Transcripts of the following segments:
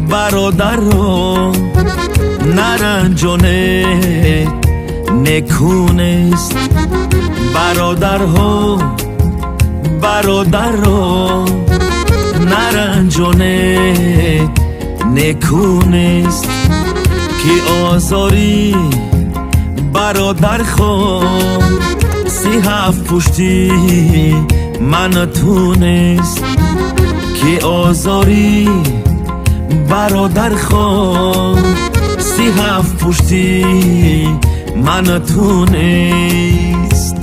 برادرها نرنجونه نکونست برادرها نرنجونه نکونست که آزاری برادر خود 37 پشتی من تونست که آزاری برادر خود 37 پشتی من تونست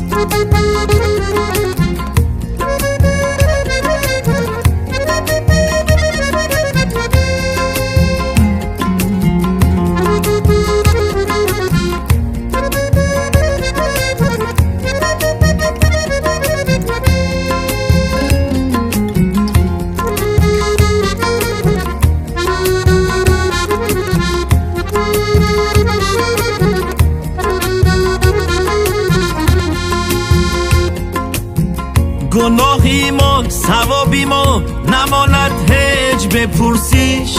گناهی ما ثوابی ما نماند هیچ بپرسیش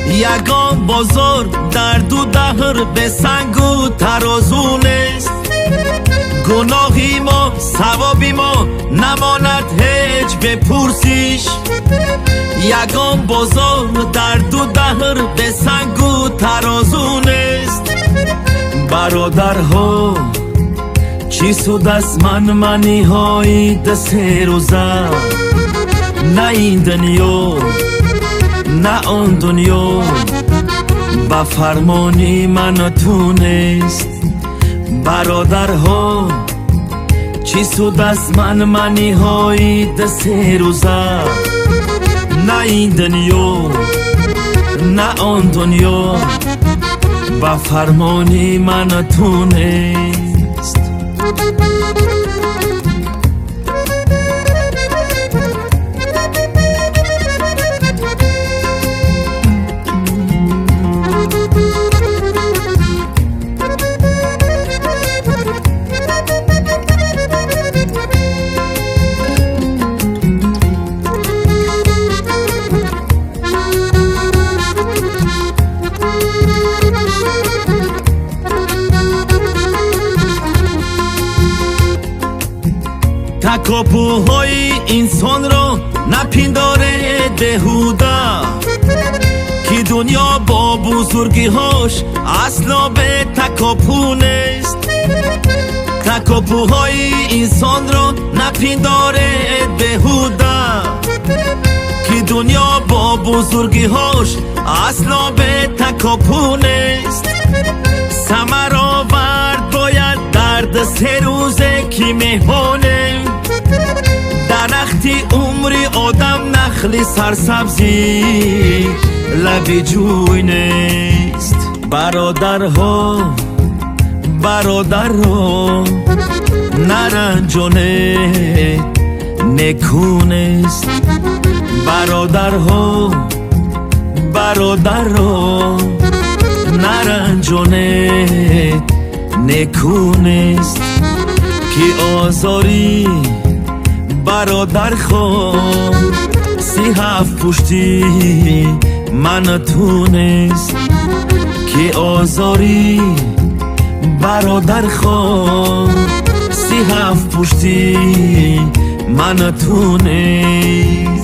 یگان بازار درد و دهر به سنگ و ترازونست گناهی ما ثوابی ما نماند هیچ بپرسیش یگان بازار درد و دهر به سنگ و ترازونست برادرها چی سود از منی های دست روزه نه این دنیا نه آن دنیا با فرمانی من تونست برادرها چی سود از منی های دست روزه نه این دنیا نه آن دنیا با فرمانی من تونست تکاپوهای انسان را نپنداره بهوده که دنیا با بزرگی هاش اصلا به تکاپو نیست تکاپوهای انسان را نپنداره بهوده که دنیا با بزرگی هاش اصلا به تکاپو نیست ثمر آورد باید درد 3 روزه که مهمانه درختی عمری آدم نخلی سرسبزی لبی جوی نیست برادرها نرنجونه نکونست برادرها نرنجونه نکونست که آزاری برادر خود 37 پشتی من تونست که آزاری برادر خود 37 پشتی من تونست